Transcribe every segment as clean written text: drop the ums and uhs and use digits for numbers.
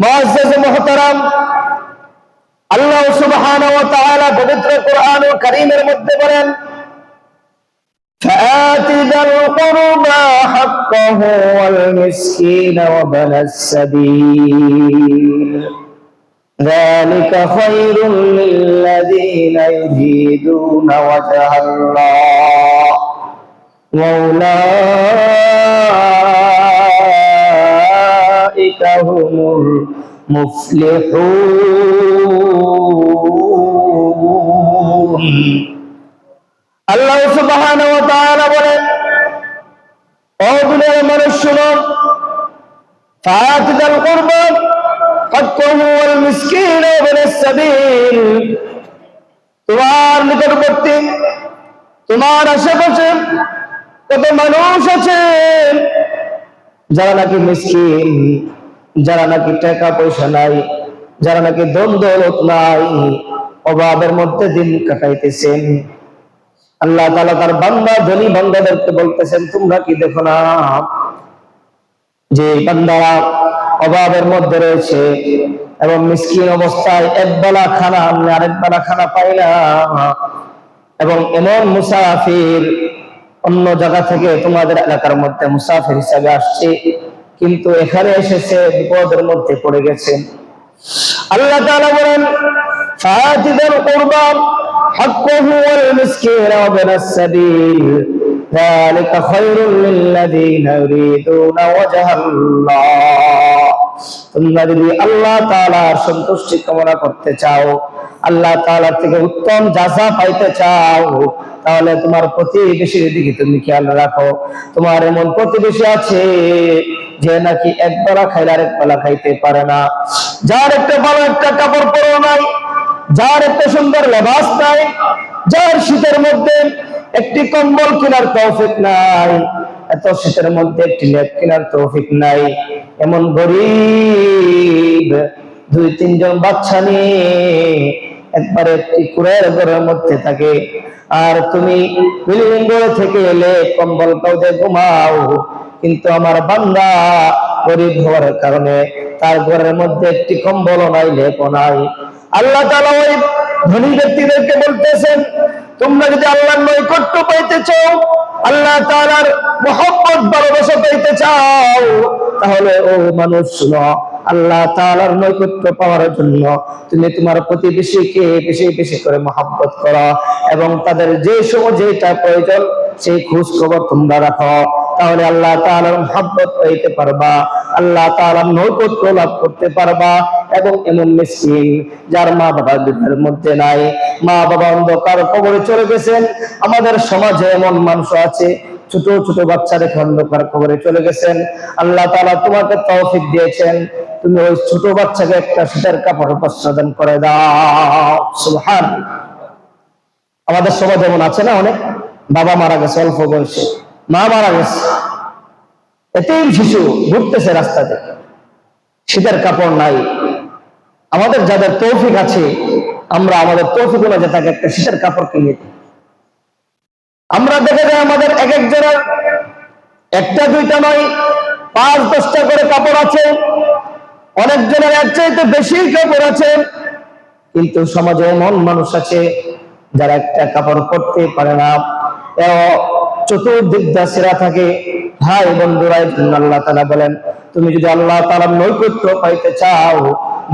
মুআজ্জাজ মুহতারাম, আল্লাহ সুবহানাহু ওয়া তাআলা পবিত্র কোরআনুল কারীমের মধ্যে বলেন, فآت ذا القربى حقه والمسكين وابن السبيل ذلك خير للذين يريدون وجه الله وأولئك هم المفلحون। আল্লাহ সুবহানাহু ওয়া তাআলা বলেন, ও দুনিয়ার মানুষ শুনো, ফাআতিল কুরবা হাক্কুহু ওয়াল মিসকিন ওয়া ইবনাস সাবিল, তোমার নিকটবর্তী, তোমার আশেপাশে কত মানুষ আছে যারা নাকি মিসকিন, যারা নাকি টাকা পয়সা নাই, যারা নাকি ধন দৌলত নাই, অভাবের মধ্যে দিন কাটাইতেছেন। আল্লাহ তাআলা তার বান্দা ধনী বান্দাদেরকে বলতেছেন, তোমরা কি দেখো না যে বান্দারা অভাবের মধ্যে রয়েছে এবং মিসকিন অবস্থায় একবেলা খানা আমরা আরেক বেলা খানা পাই না, এবং এমন মুসাফির অন্য জায়গা থেকে তোমাদের এলাকার মধ্যে মুসাফির হিসাবে আসছে, কিন্তু এখানে এসেছে বিপদের মধ্যে পড়ে গেছেন। আল্লাহ তাআলা বলেন, ফাআতিল কুরবা হাক্কুহু ওয়াল মিসকিন ওয়া ইবনাস সাবিল যালিকা খায়রুল লিল্লাযীনা ইউরিদুনা ওয়াজহাল্লাহ। তোমরা যদি আল্লাহ তাআলার সন্তুষ্টি কামনা করতে চাও, আল্লাহ তাআলা থেকে উত্তম জাযা পাইতে চাও, তাহলে তোমার প্রতিবেশীর দিকে তুমি খেয়াল রাখো। তোমার এমন প্রতিবেশী আছে যে নাকি একবেলা খাইলে আরেক বেলা খাইতে পারে না, যার একটা ভালো একটা কাপড় পরো নাই, যার একটা সুন্দর লেবাস নাই, যার শীতের মধ্যে একটি কম্বল কেনার তৌফিক নাই, এত শীতের মধ্যে একটি লেপ কেনার তৌফিক নাই, এমন গরিব 2-3 বাচ্চা নিয়ে একবারে একটি কুড়ের ঘরের মধ্যে থাকে, আর তুমি বিল্ডিং থেকে এলে কম্বল কাউদে ঘুমাও, কিন্তু আমার বান্দা গরিব হওয়ার কারণে তার ঘরের মধ্যে একটি কম্বল নাই, লেপও নাই। আল্লাহ তাআলা ওই ধনী ব্যক্তিদেরকে বলতেছেন, তোমরা যদি আল্লাহর নৈকট্য পাইতে চাও, আল্লাহ তাআলার মহব্বত ভালোবাসা পাইতে চাও, তাহলে ও মানুষ শুনো, আল্লাহ তাআলার নৈকট্য পাওয়ার জন্য তুমি তোমার প্রতিবেশীকে বেশি বেশি করে মহব্বত করো, এবং তাদের যে সময় যেটা প্রয়োজন সেই খোঁজ খবর তোমরা রাখো, তাহলে আল্লাহ তাআলার মহব্বত পাইতে পারবা, আল্লাহ তাআলার নৈকট্য লাভ করতে পারবা। এবং এমন মিসকিন যার মা বাবা দুঃখের মধ্যে নাই, মা বাবা অন্ধকার কবরে চলে গেছেন, আমাদের সমাজে এমন মানুষ আছে ছোট ছোট বাচ্চা রেখে অন্ধকার কবরে চলে গেছেন। আল্লাহ তাআলা তোমাকে তৌফিক দিয়েছেন, তুমি ওই ছোট বাচ্চাকে একটা শীতের কাপড় প্রদান করে দাও। সুবহানাল্লাহ। আমাদের সমাজে এমন আছে না, অনেক বাবা মারা গেছে অল্প বয়সে, মা মারা গেছে, এতিম শিশু ঘুরতেছে রাস্তাতে, শীতের কাপড় নাই। আমাদের যাদের তৌফিক আছে, আমরা আমাদের তৌফিক অনুযায়ী তাকে একটা শীতের কাপড় কিনে দিই। আমরা দেখে যাই আমাদের এক একজনের একটা দুইটা নয়, 5-10টা করে কাপড় আছে, অনেকজনের এর চাইতে বেশি কাপড় আছে, কিন্তু সমাজে এমন মানুষ আছে যারা একটা কাপড় পরতে পারে না, চতুর্দিক দিয়ে ছেঁড়া থাকে। ভাই বন্ধুরা, আল্লাহ তাআলা বলেন, তুমি যদি আল্লাহ তাআলার নৈকট্য পাইতে চাও,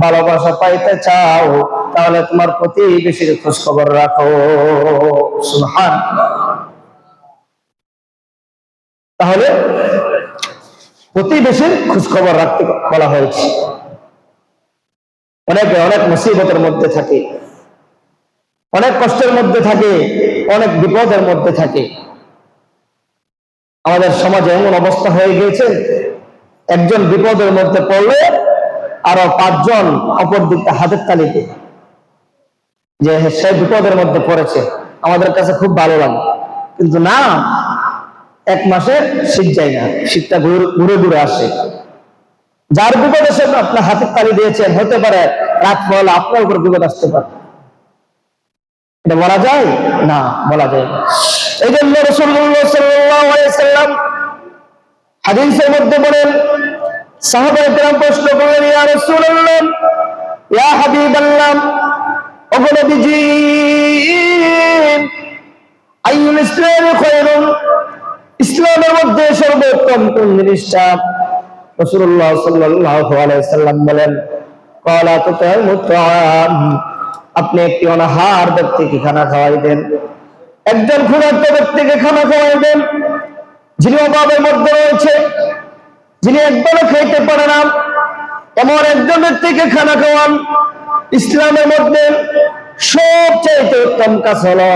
ভালোবাসা পাইতে চাও, তাহলে তোমার প্রতিবেশীর খোঁজ খবর রাখো। সুবহানাল্লাহ। তাহলে প্রতিবেশীর খোঁজ খবর রাখতে বলা হয়েছে। অনেকে অনেক মুসিবতের মধ্যে থাকে, অনেক কষ্টের মধ্যে থাকে, অনেক বিপদের মধ্যে থাকে। আমাদের সমাজে এমন অবস্থা হয়ে গিয়েছে, একজন বিপদের মধ্যে পড়লে আরো 5 জন অপর দিকটা হাতের তালিতে যে সে বিপদের মধ্যে পড়েছে, আমাদের কাছে খুব ভালো লাগে, কিন্তু না, 1 মাসে শীত যায় না, শীতটা ঘুরে ঘুরে আসে। যার বিপদে সে আপনার হাতের তালি দিয়েছেন, হতে পারে রাত ফল আপনার উপর বিপদ আসতে পারে, এটা বলা যায় না, বলা যায় না। এই জন্য রাসূলুল্লাহ সাল্লাল্লাহু আলাইহি ওয়াসাল্লাম হাদিসের মধ্যে বলেন, সাহাবায়ে কেরাম প্রশ্ন করলেন, ইয়া রাসূলুল্লাহ ইয়া হাবিবাল্লাহ, ওগো নবীজি, আইয়ুল ইসলামি খায়রুন, ইসলামের মধ্যে সর্বোত্তম কোন জিনিসটা? রাসূলুল্লাহ সাল্লাল্লাহু আলাইহি ওয়াসাল্লাম বলেন, ক্বালা তুতাইমুত তাআম, আপনি একটি অনাহার ব্যক্তিকে খানা খাওয়াই দেন, একজন ক্ষুধার্ত ব্যক্তিকে খানা খাওয়াই দেন, যিনি অভাবের মধ্যে রয়েছে, যিনি একবারও খাইতে পারে না, এমন একজন ব্যক্তিকে খানা খাওয়ান। ইসলামের মধ্যে সবচেয়ে উত্তম কাজ হলো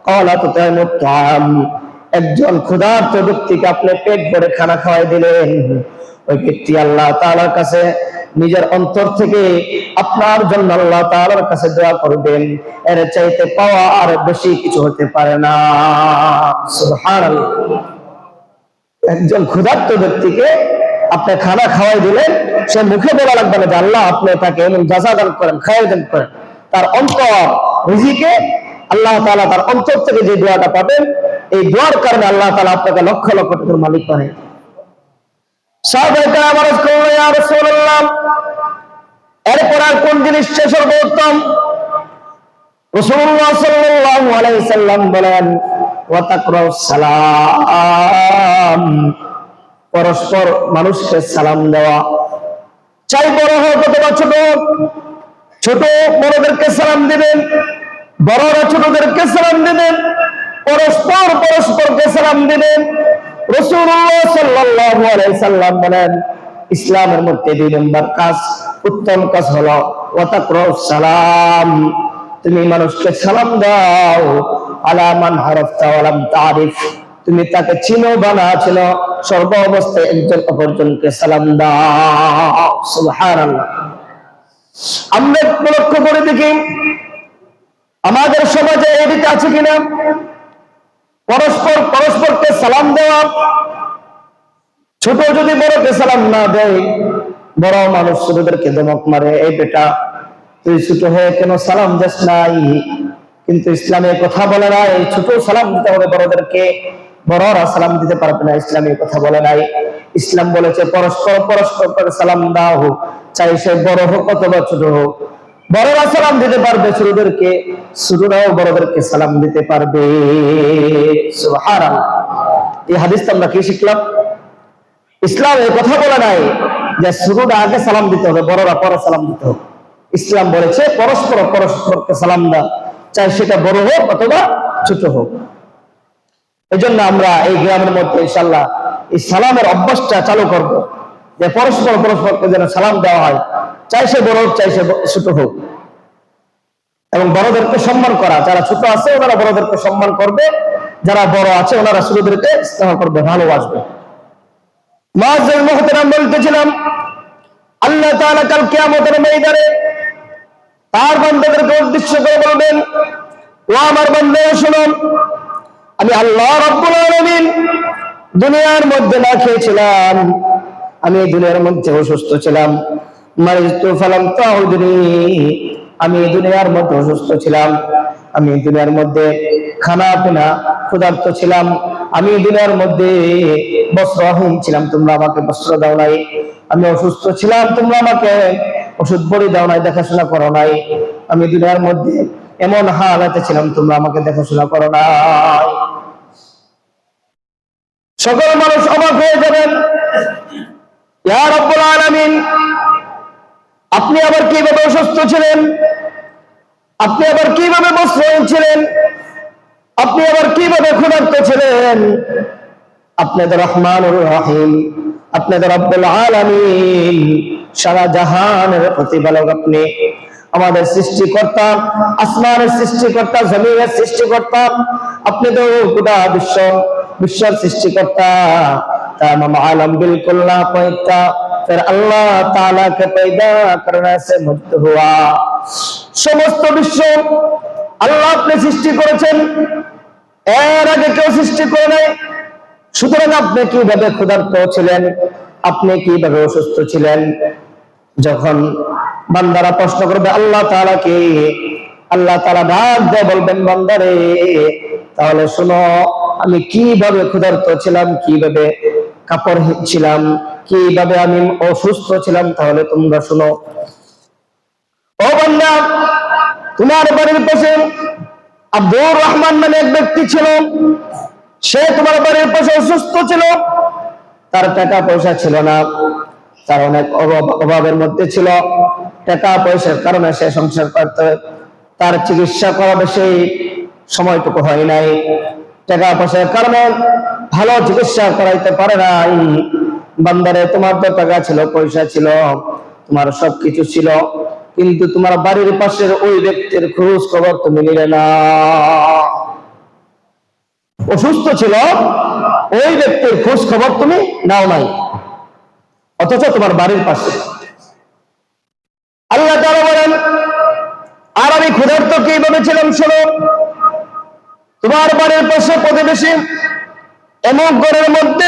ক্বালা তুতাইমুত তাআম, একজন ক্ষুধার্ত ব্যক্তিকে আপনি পেট ভরে খানা খাওয়াই দিলেন, ওই ব্যক্তি আল্লাহ তাআলার কাছে নিজের অন্তর থেকে আপনার জন্য আল্লাহ তাআলার কাছে দোয়া করবেন। এর চাইতে পাওয়া আর বেশি কিছু হতে পারে না। সুবহানাল্লাহ। একজন ক্ষুধার্ত ব্যক্তিকে আপনি খানা খাওয়াই দিলেন, সে মুখে বলা লাগবে না যে আল্লাহ আপনি তাকে এমন জাযা দান করেন, খাওয়াই দান করেন। তার অন্তর রিজিকে আল্লাহ তাআলা তার অন্তর থেকে যে দোয়াটা পাবেন, এই দোয়ার কারণে আল্লাহ তাআলা আপনাকে লক্ষ লক্ষ টাকার মালিক বানায়। সাহাবায়ে কেরাম আরজ করলেন, ইয়া রাসূলুল্লাহ, এরপর আর কোন জিনিসটা সর্বোত্তম? রাসূলুল্লাহ সাল্লাল্লাহু আলাইহি সাল্লাম বলেন, ওয়া তাকরাউস সালাম, পরস্পর মানুষকে সালাম দেওয়া, চাই বড় হোক অথবা ছোট হোক। ছোট বড়দেরকে সালাম দিবেন, বড়রা ছোটদেরকে সালাম দিবেন, পরস্পর পরস্পরকে সালাম দিবেন। রাসূলুল্লাহ সাল্লাল্লাহু আলাইহি সাল্লাম বলেন, ইসলামের মধ্যে 2 নম্বর কাজ, উত্তম কাজ হলো ওয়া তাকরাউস সালাম, তুমি মানুষকে সালাম দাও, আলা মান হারাফতা ওয়া লাম তারিফ, তুমি তাকে চিনো বা না চিনো, সর্ব অবস্থায় একজন অপরজনকে সালাম দাও। সুবহানাল্লাহ। আমরা লক্ষ্য করে দেখি আমাদের সমাজে এই দিকে আছে কিনা? পরস্পর পরস্পরকে সালাম দেওয়া। ছোট যদি বড়কে সালাম না দেয়, বড় মানুষ ছোটদেরকে ধমক মারে, এই বেটা তুই ছোট হয়ে কেন সালাম দিস নাই? কিন্তু ইসলামে কথা বলে নাই ছোট সালাম দিতে হবে বড়দেরকে, বড়রা সালাম দিতে পারবে না, ইসলামে কথা বলে নাই। ইসলাম বলেছে পরস্পর পরস্পরকে সালাম দাও, চাই সে বড় হোক অথবা ছোট হোক। বড়রা সালাম দিতে পারবে ছোটদেরকে, ছোটরাও বড়দেরকে সালাম দিতে পারবে। সুবহানাল্লাহ। এই হাদিসটা আমরা কি শিখলাম? ইসলাম এই কথা বলে নাই যে ছোটরা আগে সালাম দিতে হবে, বড়রা পরে সালাম দিতে হবে। ইসলাম বলেছে পরস্পর পরস্পরকে সালাম দাও, চাই সেটা বড় হোক অথবা ছোট হোক। এই জন্য আমরা এই গ্রামের মধ্যে ইনশাআল্লাহ এই সালামের অভ্যাসটা চালু করব, যে পরস্পর পরস্পরকে যেন সালাম দেওয়া হয়, চাই সে বড় হোক চাই সে ছোট হোক। এবং বড়দেরকে সম্মান করা, যারা ছোট আছে ওনারা বড়দেরকে সম্মান করবে, যারা বড় আছে ওনারা ছোটদেরকে স্নেহ করবে, ভালোবাসবে। মুআজ্জিজ মুহতারাম বলতেছিলাম, আল্লাহ তাআলা কাল কিয়ামতের ময়দানে তার বান্দাদেরকে উদ্দেশ্য করে বলবেন, ও আমার বান্দারা শোনো, আমি আল্লাহ রাব্বুল আলামিন দুনিয়ার মধ্যে না খেয়েছিলাম, আমি এই দুনিয়ার মধ্যে অসুস্থ ছিলাম, মারিতু ফালাম তাউদুনি, আমি এই দুনিয়ার মধ্যে অসুস্থ ছিলাম, আমি এই দুনিয়ার মধ্যে খানা পিনা ক্ষুধার্ত ছিলাম, আমি এই দুনিয়ার মধ্যে বস্ত্রহীন ছিলাম, তোমরা আমাকে বস্ত্র দাও নাই, আমি অসুস্থ ছিলাম, তোমরা আমাকে ওষুধ বড়ি দাও নাই, দেখাশোনা করো নাই, আমি দুনিয়ার মধ্যে এমন হালাতে ছিলাম, তোমরা আমাকে দেখাশোনা করো নাই। সকল মানুষ অবাক হয়ে যাবেন, ইয়া রাব্বুল আলামিন, আপনি আবার কিভাবে অসুস্থ ছিলেন? আপনি আবার কিভাবে বস্ত্রহীন ছিলেন? আপনি আবার কিভাবে ক্ষুধার্ত ছিলেন? আপনি তো রহমানুর রহিম, আপনি তো রব্বুল আলামিন, সারা জাহানের প্রতিপালক, আপনি আমাদের সৃষ্টিকর্তা, আসমানের সৃষ্টিকর্তা, জমিনের সৃষ্টিকর্তা, আপনি তো গোটা বিশ্বের সৃষ্টিকর্তা। तमाम आलम बिल्कुल ना पैदा, फिर अल्लाह ताला के पैदा करने से मुक्त हुआ। समस्त विश्व আল্লাহ আপনি সৃষ্টি করেছেন, এর আগে কেউ সৃষ্টি করে নাই। সুতরাং আপনি কিভাবে ক্ষুধার্ত ছিলেন, আপনি কিভাবে অসুস্থ ছিলেন? যখন বান্দারা প্রশ্ন করবে আল্লাহ তাআলা কে, আল্লাহ তাআলা ডাক দিয়ে বলবেন, বান্দারে তাহলে শোনো, আমি কিভাবে ক্ষুধার্ত ছিলাম, কিভাবে কাপড়হীন ছিলাম, কিভাবে আমি অসুস্থ ছিলাম, তাহলে তোমরা শোনো। তোমার বাড়ির পাশে আব্দুর রহমান নামে এক ব্যক্তি ছিল, সে তোমার বাড়ির পাশে অসুস্থ ছিল, তার টাকা পয়সা ছিল না, তার অনেক অভাবের মধ্যে ছিল, টাকা পয়সার কারণে সে সংসার করতে, তার চিকিৎসা করাবে সেই সময়টুকু হয় নাই, টাকা পয়সার কারণে ভালো চিকিৎসা করাইতে পারে নাই। বান্দারে, তোমার তো টাকা ছিল, পয়সা ছিল, তোমার সবকিছু ছিল, কিন্তু তোমার বাড়ির পাশের ওই ব্যক্তির খোঁজ খবর তুমি নিলে না। অসুস্থ ছিল, ওই ব্যক্তির খোঁজ খবর তুমি নাও নাই, অথচ তোমার বাড়ির পাশে। আল্লাহ তাআলা বলেন, আর আমি ক্ষুধার্ত কিভাবে ছিলাম শোনো, তোমার বাড়ির পাশে প্রতিবেশী এমন ঘরের মধ্যে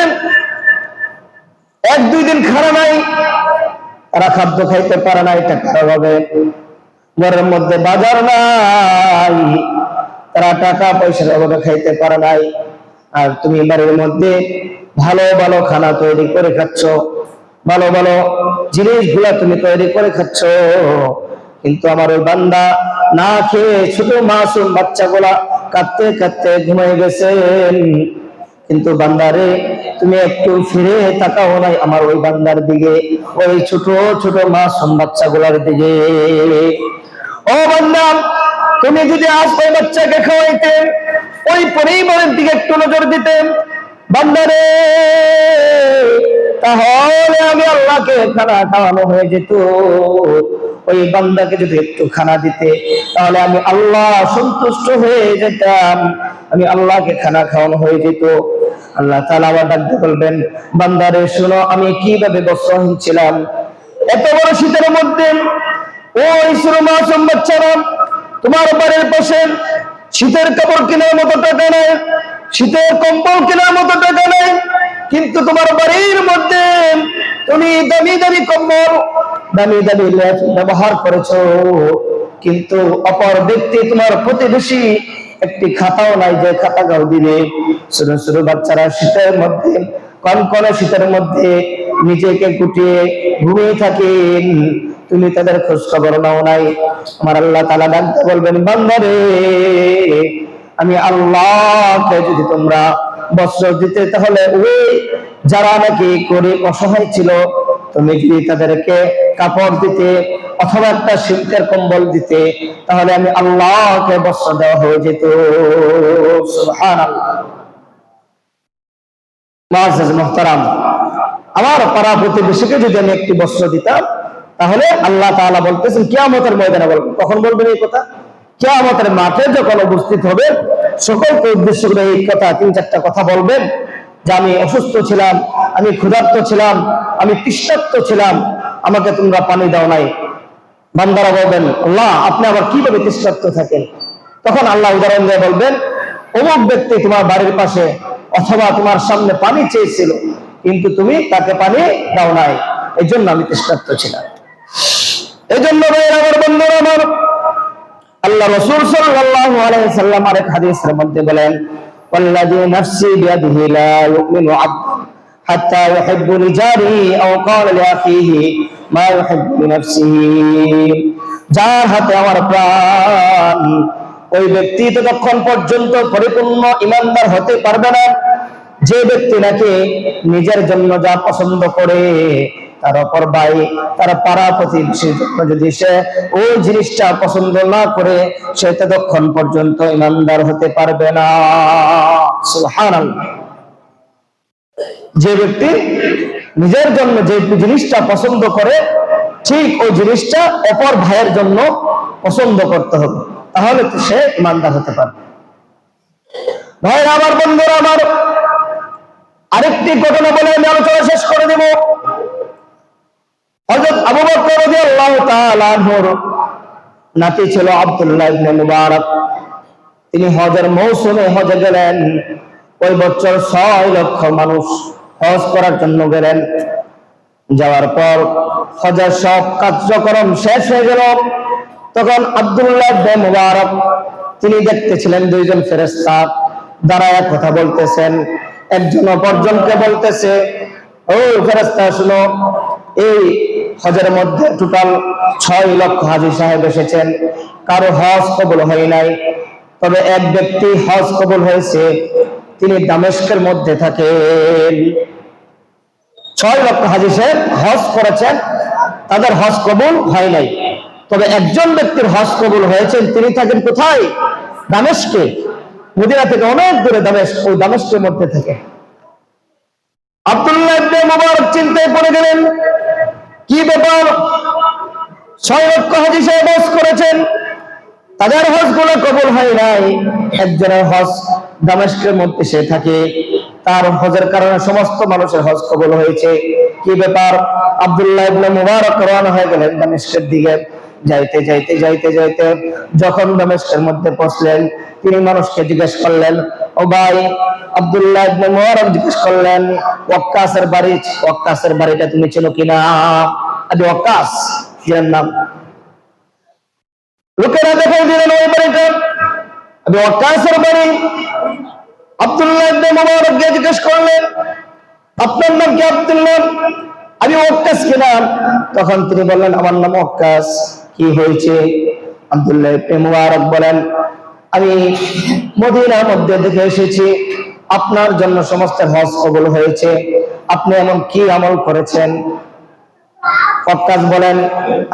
1-2 দিন খানা নাই, তারা খাদ্য খাইতে পারে নাই টাকার অভাবে, ঘরের মধ্যে বাজার নাই, তারা টাকা পয়সার অভাবে খাইতে পারে নাই, আর তুমি বাড়ির মধ্যে ভালো ভালো খানা তৈরি করে খাচ্ছ, ভালো ভালো জিনিসগুলা তুমি তৈরি করে খাচ্ছ, কিন্তু আমার ওই বান্দা না খেয়ে ছোট মাসুম বাচ্চাগুলা কাঁদতে কাঁদতে ঘুমাই গেছেন। কিন্তু বান্দারে, তুমি একটু ফিরে তাকাও নাই আমার ওই বান্দার দিকে, ওই ছোট ছোট মাসুম বাচ্চাগুলার দিকে। ও বান্দা, তুমি যদি আজ ওই বাচ্চাকে খাওয়াইতে, ওই পরিবারের দিকে একটু নজর দিতে বান্দারে, তাহলে আমি আল্লাহকে খানা খাওয়ানো হয়ে যেত। ওই বান্দাকে যদি একটু খানা দিতে, তাহলে আমি আল্লাহ সন্তুষ্ট হয়ে যেতাম, আমি আল্লাহকে খানা খাওয়ানো হয়ে যেত। আল্লাহ তাআলা আবার ডাকতে বলবেন, বান্দারে শোনো, আমি কিভাবে বস্ত্রহীন ছিলাম, এত বড় শীতের মধ্যে ওই ছোট মাসুম বাচ্চারা তোমার বাড়ির পাশে শীতের কাপড় কেনার মতো টাকা নেই, শীতের কম্বল কেনার মতো টাকা নেই, কিন্তু তোমার বাড়ির মধ্যে তুমি দামি দামি কম্বল, দামি দামি লেপ ব্যবহার করেছো, কিন্তু অপর ব্যক্তি তোমার প্রতিবেশী একটি খাতাও নাই যে খাতাটাও দিবে। ছোট ছোট বাচ্চারা শীতের মধ্যে, কনকনে শীতের মধ্যে নিজেকে গুটিয়ে ঘুমিয়ে থাকেন, তুমি তাদের খোঁজ খবর নাও নাই। আমার আল্লাহ তাআলা ডাকতে বলবেন, বান্দারে, আমি আল্লাহকে যদি তোমরা বস্ত্র দিতে, তাহলে ওই যারা নাকি গরিব অসহায় ছিল, তুমি যদি তাদেরকে কাপড় দিতে অথবা একটা শীতের কম্বল দিতে, তাহলে আমি আল্লাহকে বস্ত্র দেওয়া হয়ে যেত। সুবহানাল্লাহ। মুআজ্জাজ মুহতারাম, আমার পাড়া প্রতিবেশীকে যদি আমি একটি বস্ত্র দিতাম, তাহলে আল্লাহ তাআলা বলতেছেন কিয়ামতের ময়দানে বলবেন। কখন বলবেন এই কথা? কিয়ামতের মাঠে যখন উপস্থিত হবে, সকলকে উদ্দেশ্য করে এই কথা, 3-4টা কথা বলবেন, যে আমি অসুস্থ ছিলাম, আমি ক্ষুধার্ত ছিলাম, আমি তৃষ্ণার্ত ছিলাম, আমাকে তোমরা পানি দাও নাই। বান্দারা বলবেন, আল্লাহ আপনি আবার কিভাবে তৃষ্ণার্ত থাকেন? তখন আল্লাহ উদাহরণ দিয়ে বলবেন, অমুক ব্যক্তি তোমার বাড়ির পাশে অথবা তোমার সামনে পানি চেয়েছিল, কিন্তু তুমি তাকে পানি দাও নাই, এই জন্য আমি তৃষ্ণার্ত ছিলাম। এই জন্য আমার বন্ধুরা, আমার আল্লাহ রাসূল সাল্লাল্লাহু আলাইহি ওয়াসাল্লাম আরেক হাদিসের মধ্যে বলেন, ওয়াল্লাযী নাফসি বিয়াদিহি লা ইউমিনু আবদুন হাত্তা ইউহিব্বু লিজারিহি আও ক্বালা লিআখিহি মা ইউহিব্বু লিনাফসিহি, যার হাতে আমার প্রাণ, ওই ব্যক্তি ততক্ষণ পর্যন্ত পরিপূর্ণ ঈমানদার হতে পারবে না, যে ব্যক্তি নাকি নিজের জন্য যা পছন্দ করে, তার অপর ভাই, তার পাড়া প্রতিবেশীর জন্য যদি সে ওই জিনিসটা পছন্দ না করে, সে ততক্ষণ পর্যন্ত ঈমানদার হতে পারবে না। সুবহানাল্লাহ। যে ব্যক্তি নিজের জন্য যে জিনিসটা পছন্দ করে, ঠিক ওই জিনিসটা অপর ভাইয়ের জন্য পছন্দ করতে হবে, তাহলে সে ঈমানদার হতে পারবে। ভাইরা আমার, বন্ধুরা আমার, আরেকটি ঘটনা বলে আমি আলোচনা শেষ করে দেব। হযরত আবু বকর রাদিয়াল্লাহু তাআলা আনহুর নাতি ছিল আব্দুল্লাহ ইবনে মুবারক। তিনি হজের মৌসুমে হজে গেলেন। ওই বছর 6 লক্ষ মানুষ হজ করার জন্য গেলেন। যাওয়ার পর হজের সব কার্যক্রম শেষ হয়ে গেল। তখন আব্দুল্লাহ ইবনে মুবারক তিনি দেখতেছিলেন 2 জন ফেরেশতা দাঁড়ায় কথা বলতেছেন। একজন অপরজনকে বলতেছে, ও ফেরেশতা শুনো, এই হজের মধ্যে টোটাল 6 লক্ষ হাজী সাহেব এসেছেন, কারো হজ কবুল হয় নাই। তবে এক ব্যক্তি হজ কবুল হয়েছে, তিনি দামেস্কের মধ্যে থাকেন। 6 লক্ষ হাজী সাহেব হজ করেছেন, তাদের হজ কবুল হয় নাই। তবে একজন ব্যক্তির হজ কবুল হয়েছেন, তিনি থাকেন কোথায়? দামেস্কে। মদিনা থেকে অনেক দূরে দামেস্ক, ওই দামেস্কের মধ্যে থেকে। আব্দুল্লাহ ইবনে মুবারক চিন্তায় পড়ে গেলেন, কি ব্যাপার? 6 লক্ষ হাজী সাহেব হজ করেছেন, তাদের হজ গুলো কবুল হয় নাই, একজনের হজ দামেস্কের মধ্যে সে থাকে, তার হজের কারণে সমস্ত মানুষের হজ কবুল হয়েছে। কি ব্যাপার? আব্দুল্লাহ ইবনে মুবারক রওনা হয়ে গেলেন দামেস্কের দিকে। যাইতে যাইতে যাইতে যাইতে যখন দামেস্কের মধ্যে পৌঁছলেন, তিনি মানুষকে জিজ্ঞেস করলেন, ও ভাই, আব্দুল্লাহ ইবনে মুবারক জিজ্ঞেস করলেন, ওয়াক্কাসের বাড়িটা তুমি চেনো কিনা? আবু ওয়াক্কাস এর নাম। লোকেরা দেখাই দিলেন ওই বাড়িটা আবু ওয়াক্কাসের বাড়ি। আব্দুল্লাহ ইবনে মুবারক গিয়ে জিজ্ঞেস করলেন, আপনার নাম কি? আব্দুল্লাহ। আবু ওয়াক্কাস কিনা? তখন তিনি বললেন, আমার নাম ওয়াক্কাস। কি হয়েছে? আব্দুল্লাহ ইবনে মুবারক বলেন, আমি মদিনার মধ্যে দেখে এসেছি আপনার জন্য সমস্ত হজ কবুল হয়েছে, আপনি এমন কি আমল করেছেন? ওয়াক্কাস বলেন,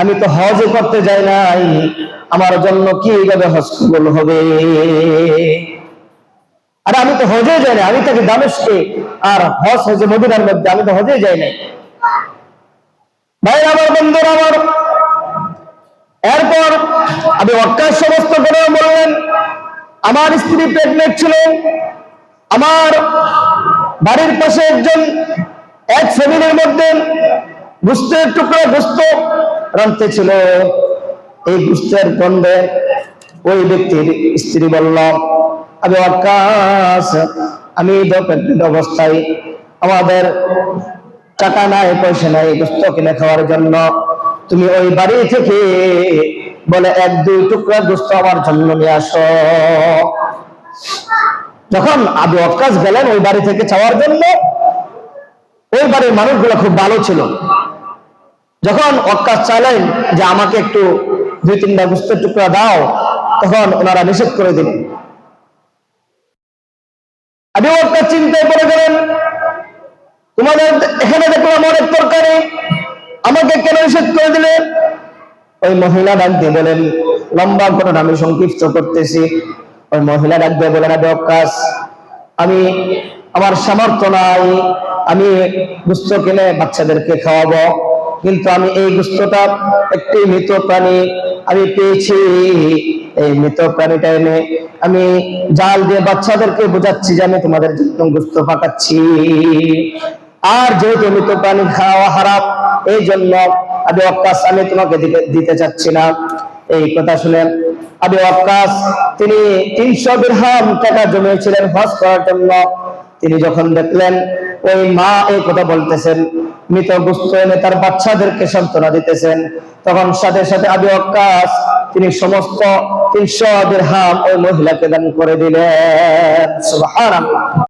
আমি তো হজ করতে যাই নাই, আমার জন্য কি এইভাবে হজ কবুল হবে? আর আমি তো হজে যাই না, আমি থাকি দামেস্কে, আর হজ হয়েছে মদিনার মধ্যে, আমি তো হজে যাই নাই। ভাই আমার, বন্ধুরা আমার, এরপর আবু ওয়াক্কাস সমস্ত করে বললেন, আমার স্ত্রী প্রেগনেন্ট ছিল, আমার বাড়ির পাশে এক ফ্যামিলির মধ্যে গোস্তের টুকরা গোস্ত রাঁধতেছিল, এই গোস্তের গন্ধে ওই ব্যক্তির স্ত্রী বলল, আবু ওয়াক্কাস, আমি প্রেগনেন্ট অবস্থায়, আমাদের টাকা নাই, পয়সা নাই গোস্ত কিনে খাওয়ার জন্য, তুমি ওই বাড়ি থেকে বলে 1-2 টুকরা গোস্ত আমার জন্য নিয়ে আসো। যখন আবু ওয়াক্কাস গেলেন ওই বাড়ি থেকে চাওয়ার জন্য, ওই বাড়ির মানুষগুলো খুব ভালো ছিল। যখন ওয়াক্কাস চাইলেন যে আমাকে একটু 2-3টা গোস্তের টুকরা দাও, তখন ওনারা নিষেধ করে দিলেন। আবু ওয়াক্কাস চিন্তায় পড়ে গেলেন, তোমাদের এখানে দেখলাম অনেক তরকারি, আমাকে কেন নিষেধ করে দিলে? ওই মহিলা ডাক দিয়ে বলেন, লম্বা ঘটনা আমি সংক্ষিপ্ত করতেছি। ওই মহিলা ডাক দিয়ে বলেন, আবু ওয়াক্কাস, আমার সামর্থ্য নাই, আমি গোস্ত কিনে বাচ্চাদেরকে খাওয়াবো, কিন্তু আমি এই গোস্তটা একটি মৃত প্রাণী আমি পেয়েছি, এই মৃত প্রাণীটা এনে আমি জাল দিয়ে বাচ্চাদেরকে বোঝাচ্ছি যে আমি তোমাদের জন্য গোস্ত পাকাচ্ছি। আর যেহেতু মৃত প্রাণী খাওয়া হারাম, এই জন্য আবু ওয়াক্কাস আমি তোমাকে দিতে চাচ্ছি না। এই কথা শুনে আবু ওয়াক্কাস, তিনি 300 দিরহাম টাকা জমিয়েছিলেন হজ করার জন্য। তিনি যখন দেখলেন ওই মা এই কথা বলতেছেন, মৃত গোস্ত এনে তার বাচ্চাদেরকে সান্ত্বনা দিতেছেন, তখন সাথে সাথে আবু ওয়াক্কাস তিনি সমস্ত 300 দিরহাম ওই মহিলাকে দান করে দিলেন। সুবহানাল্লাহ।